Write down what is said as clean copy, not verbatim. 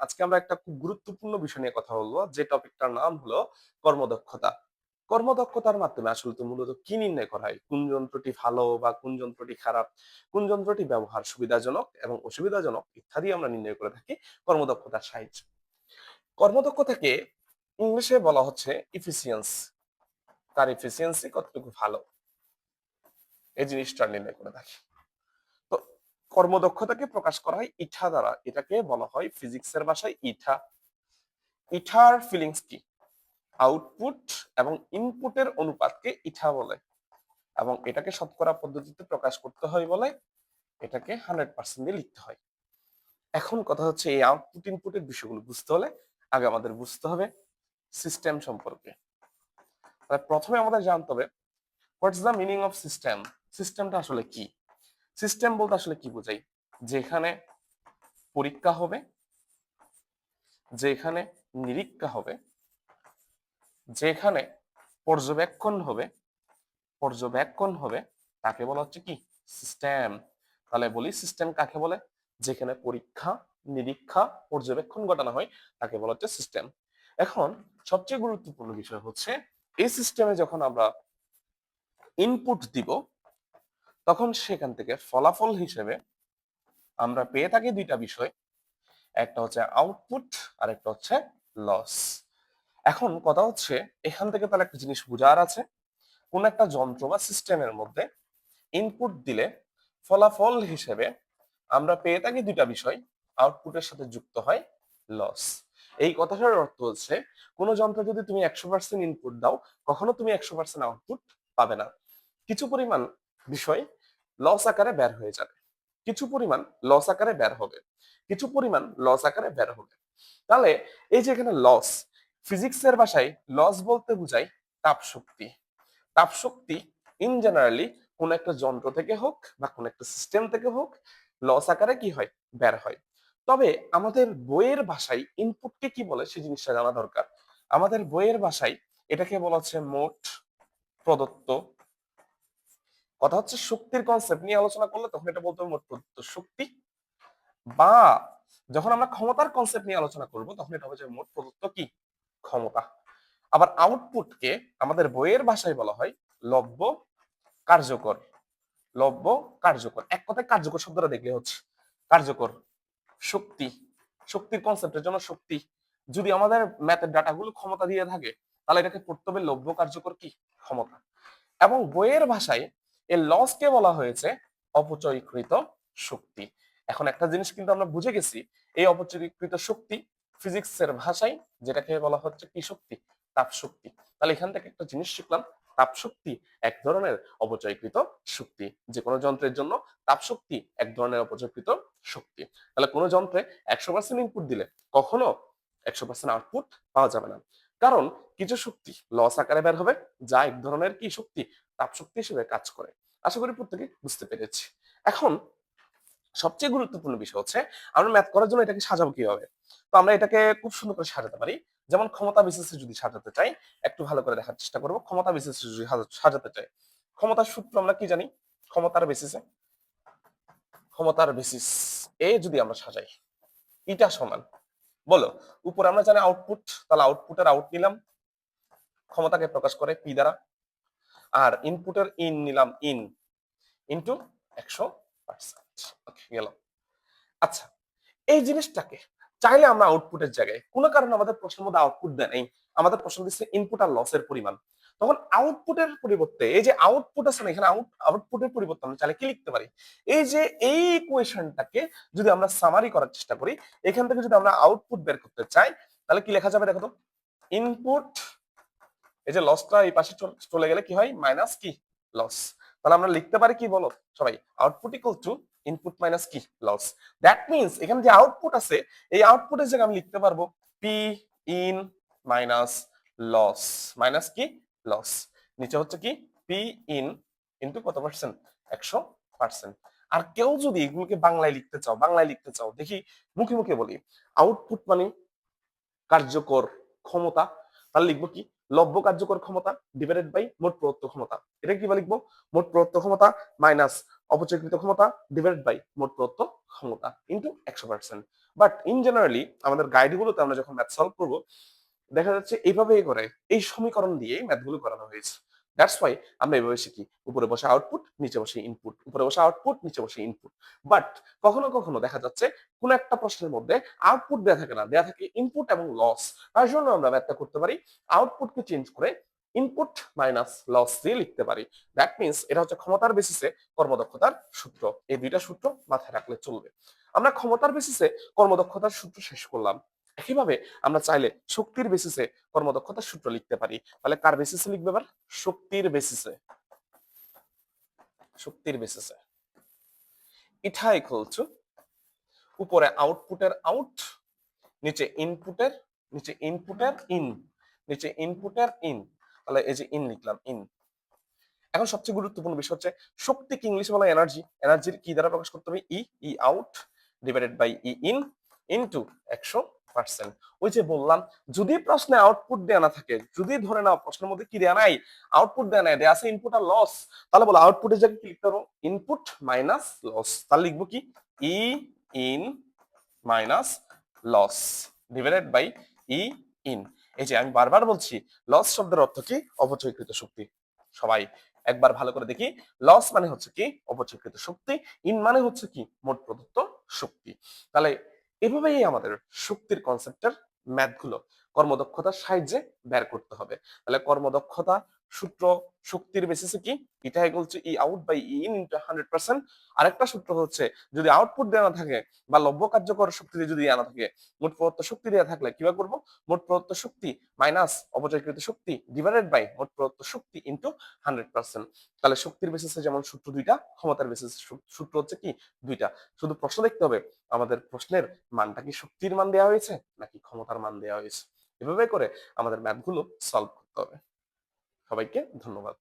আজকে আমরা একটা খুব গুরুত্বপূর্ণ বিষয় নিয়ে কথা বলবো, যে টপিকটার নাম হলো কর্মদক্ষতা। কর্মদক্ষতার মাধ্যমে আসলে তো মূলত কি নির্ণয় করা হয়, কোন যন্ত্রটি ভালো বা কোন যন্ত্রটি খারাপ, কোন যন্ত্রটি ব্যবহার সুবিধাজনক এবং অসুবিধাজনক ইত্যাদি আমরা নির্ণয় করে থাকি কর্মদক্ষতার সাহায্যে। কর্মদক্ষতাকে ইংলিশে বলা হচ্ছে ইফিসিয়েন্স। তার এফিসিয়েন্সি কতটুকু ভালো, এই জিনিসটা নির্ণয় করে থাকি। তো কর্মদক্ষতাকে প্রকাশ করা হয় ইঠা দ্বারা। এটাকে বলা হয় ফিজিক্সের ভাষায় ইঠা। ইঠার ফিলিংস কি? আউটপুট এবং ইনপুটের অনুপাতকে ইঠা বলে, এবং এটাকে শতকরা পদ্ধতিতে প্রকাশ করতে হয় বলে এটাকে 100% দিয়ে লিখতে হয়। এখন কথা হচ্ছে, এই আউটপুট ইনপুটের বিষয়গুলো বুঝতে হলে আগে আমাদের বুঝতে হবে সিস্টেম সম্পর্কে। প্রথমে আমাদের জানতে হবে what's the meaning of system. সিস্টেমটা আসলে কি? সিস্টেম বলতে আসলে কি বোঝাই? যেখানে পরীক্ষা হবে, যেখানে নিরীক্ষা হবে, যেখানে পর্যবেক্ষণ হবে, তাকে বলা হচ্ছে কি? সিস্টেম। তাহলে বলি সিস্টেম কাকে বলে? যেখানে পরীক্ষা, নিরীক্ষা, পর্যবেক্ষণ ঘটানো হয় তাকে বলা হচ্ছে সিস্টেম। এখন সবচেয়ে গুরুত্বপূর্ণ বিষয় হচ্ছে, এই সিস্টেমে যখন আমরা ইনপুট দিব, তখন সেখান থেকে ফলাফল হিসেবে আমরা পেয়ে থাকি দুইটা বিষয়। একটা হচ্ছে আউটপুট আর একটা হচ্ছে লস। এখন কথা হচ্ছে, এখান থেকে তাহলে একটা জিনিস বোঝার আছে, কোন একটা যন্ত্র বা সিস্টেমের মধ্যে ইনপুট দিলে ফলাফল হিসেবে আমরা পেয়ে থাকি দুইটা বিষয়, আউটপুটের সাথে যুক্ত হয় লস। এই কথাটার অর্থ হচ্ছে, কোন যন্ত্রে যদি তুমি 100% ইনপুট দাও, কখনো তুমি 100% আউটপুট পাবে না। কিছু পরিমাণ বিষয় লস আকারে বের হয়ে যাবে, কিছু পরিমাণ লস আকারে বের হবে, কিছু পরিমাণ লস আকারে বের হবে। তাহলে এই যে এখানে লস, ফিজিক্সের ভাষায় লস বলতে বোঝায় তাপ শক্তি। তাপ শক্তি ইন জেনারেলি কোন একটা যন্ত্র থেকে হোক বা কোন একটা সিস্টেম থেকে হোক, লস আকারে কি হয়? বের হয়। তবে আমাদের বইয়ের ভাষায় ইনপুটকে কি বলে সেই জিনিসটা জানা দরকার। আমাদের বইয়ের ভাষায় এটাকে বলা হচ্ছে মোট প্রদত্ত। কথা হচ্ছে, শক্তির কনসেপ্ট নিয়ে আলোচনা করলে তখন এটা বলতে হবে মোট প্রদত্ত শক্তি, বা যখন আমরা ক্ষমতার কনসেপ্ট নিয়ে আলোচনা করব তখন এটা হবে যে মোট প্রদত্ত কি? ক্ষমতা। আবার আউটপুটকে আমাদের বইয়ের ভাষায় বলা হয় লব্য কার্যকর। লব্য কার্যকর, এক কথায় কার্যকর শব্দটা দেখলে হচ্ছে কার্যকর শক্তি। শক্তির কনসেপ্টের জন্য শক্তি, যদি আমাদের ম্যাথের ডাটাগুলো ক্ষমতা দিয়ে থাকে, তাহলে এটাকে পড়তে হবে লব্য কার্যকর কি? ক্ষমতা। এবং বইয়ের ভাষায় এই লসকে বলা হয়েছে অপচয়কৃত শক্তি। এখন একটা জিনিস কিন্তু আমরা বুঝে গেছি, এই অপচয়কৃত শক্তি ফিজিক্সের ভাষায় যেটাকে বলা হচ্ছে কি শক্তি? তাপ শক্তি। তাহলে এখান থেকে একটা জিনিস শিখলাম, তাপ শক্তি এক ধরনের অপচয়কৃত শক্তি। যে কোনো যন্ত্রের জন্য তাপ শক্তি এক ধরনের অপচয়কৃত শক্তি। তাহলে কোনো যন্ত্রে 100% ইনপুট দিলে কখনো 100% আউটপুট পাওয়া যাবে না, কারণ কিছু শক্তি লস আকারে বের হবে, যা এক ধরনের কি শক্তি? তাপ শক্তি হিসেবে কাজ করে। আশা করি প্রত্যেকে বুঝতে পেরেছি। এখন সবচেয়ে গুরুত্বপূর্ণ বিষয় হচ্ছে, আমরা ম্যাথ করার জন্য এটাকে সাজাবো কিভাবে। তো আমরা এটাকে খুব সুন্দর করে সাজাতে পারি। যেমন ক্ষমতা বিশেষে যদি সাজাতে চাই, একটু ভালো করে দেখার চেষ্টা করবো। ক্ষমতা বিশেষে যদি সাজাতে চাই, ক্ষমতার সূত্র আমরা কি জানি? ক্ষমতার বেসিসে, ক্ষমতার বেসিস এ যদি আমরা সাজাই, ইটা সমান, বলো, উপরে আমরা জানি আউটপুট, তাহলে আউটপুটের আউট নিলাম, ক্ষমতাকে প্রকাশ করে পি দ্বারা। আর ইনপুটের ইন নিলাম, ইন ইন্টু 100%। ওকে, গেল। আচ্ছা, এই জিনিসটাকে চাইলে আমরা আউটপুটের জায়গায়, কোনো কারণে আমাদের প্রশ্নের মধ্যে আউটপুট দেয় নাই, আমাদের প্রশ্ন দিচ্ছে ইনপুট আর লসের পরিমাণ, তখন আউটপুটের পরিবর্তে এই যে আউটপুট আছে না, এখানে আউটপুটের পরিবর্তে আমরা চাইলে কি লিখতে পারি? এই যে এই ইকুয়েশনটাকে যদি আমরা সামারি করার চেষ্টা করি, এখান থেকে যদি আমরা আউটপুট বের করতে চাই, তাহলে কি লেখা যাবে দেখো তো? ইনপুট, এই যে লসটা এই পাশে চলে গেলে কি হয়? মাইনাস কি? লস। তাহলে আমরা লিখতে পারি কি বলো সবাই? Output equal to input minus কি? লস। দ্যাট মিনস এখানে যে আউটপুট আছে, এই আউটপুটের জায়গায় আমি লিখতে পারবো P in minus loss, minus কি? লস। নিচে হচ্ছে কি? পি ইন ইনটু কত পার্সেন্ট? 100%। আর কেউ যদি এগুলোকে বাংলায় লিখতে চাও, বাংলায় লিখতে চাও, দেখি মুখে মুখে বলি, আউটপুট মানে কার্যকর ক্ষমতা, তাহলে লিখবো কি? লব্য কার্যকর ক্ষমতা ডিভাইডেড বাই মোট প্রদত্ত ক্ষমতা। এটা কি লিখবো? মোট প্রদত্ত ক্ষমতা মাইনাস অপচয়কৃত ক্ষমতা ডিভাইডেড বাই মোট প্রদত্ত ক্ষমতা ইন্টু 100%। বাট ইন জেনারেলি আমাদের গাইডগুলোতে আমরা যখন ম্যাথ সলভ করবো দেখা যাচ্ছে এইভাবেই করে, এই সমীকরণ দিয়েই ম্যাথগুলো করানো হয়েছে। দ্যাটস ওয়াই আমরা এভাবে শিখি, উপরে বসে আউটপুট, নিচে বসে ইনপুট, উপরে বসে আউটপুট, নিচে বসে ইনপুট। বাট কখনো কখনো দেখা যাচ্ছে কোন একটা প্রশ্নের মধ্যে আউটপুট দেয়া থাকে না, দেয়া থাকে ইনপুট এবং লস। তার জন্য আমরা ম্যাথটা করতে পারি আউটপুটকে চেঞ্জ করে ইনপুট মাইনাস লস দিয়ে লিখতে পারি। দ্যাট মিনস এটা হচ্ছে ক্ষমতার বেসিসে কর্মদক্ষতার সূত্র। এই দুইটা সূত্র মাথায় রাখলে চলবে। আমরা ক্ষমতার বেসিসে কর্মদক্ষতার সূত্র শেষ করলাম। একইভাবে আমরা চাইলে শক্তির বেসিসে কর্মদক্ষতার সূত্র লিখতে পারি। তাহলে কার বেসিসে লিখবে এবার? শক্তির বেসিসে। শক্তির বেসিসে ইটা ইকুয়াল টু উপরে আউটপুটের আউট, নিচে ইনপুটের, নিচে ইনপুটের ইন, নিচে ইনপুটের ইন। তাহলে এই যে ইন লিখলাম, ইন। এখন সবচেয়ে গুরুত্বপূর্ণ বিষয় হচ্ছে শক্তিকে ইংলিশে বলা এনার্জি। এনার্জির কি দ্বারা প্রকাশ করতে হবে? E, E out divided by E in into 100%। ওই যে বললাম, যদি প্রশ্নে আউটপুট দেয়া না থাকে, যদি ধরে নাও প্রশ্নের মধ্যে কি দেয়া নাই, আউটপুট দেয়া নাই, দেয়া আছে ইনপুট আর লস, তাহলে বলো আউটপুটের জায়গায় কি লিখতে পারবো? Input minus loss. তাহলে লিখবো কি? E in minus loss divided by E in. এই যে আমি বারবার বলছি, লস শব্দের অর্থ কি? অপচয়কৃত শক্তি। সবাই একবার ভালো করে দেখি, লস মানে হচ্ছে কি? অপচয়কৃত শক্তি। ইন মানে হচ্ছে কি? মোট প্রদত্ত শক্তি। তাহলে এভাবেই আমাদের শক্তির কনসেপ্টের ম্যাথ গুলো কর্মদক্ষতার সাহায্যে বের করতে হবে। তাহলে কর্মদক্ষতা সূত্র শক্তির বেসিসে কি? এটা equal to E out by E in into 100%। আরেকটা সূত্র হচ্ছে যদি আউটপুট দেওয়া না থাকে বা লব্য কার্যকর শক্তি যদি দেওয়া না থাকে, মোট প্রদত্ত শক্তি দেওয়া থাকলে কিভাবে করবো? মোট প্রদত্ত শক্তি মাইনাস অপচয়কৃত শক্তি ডিভাইডেড বাই মোট প্রদত্ত শক্তি ইনটু 100%। তাহলে শক্তির বেসিসে যেমন সূত্র দুইটা, ক্ষমতার বেসিসে সূত্র হচ্ছে কি? দুইটা। শুধু প্রশ্ন দেখতে হবে আমাদের প্রশ্নের মানটা কি শক্তির মান দেওয়া হয়েছে নাকি ক্ষমতার মান দেওয়া হয়েছে। এভাবে করে আমাদের ম্যাথগুলো সলভ করতে হবে। সবাইকে ধন্যবাদ।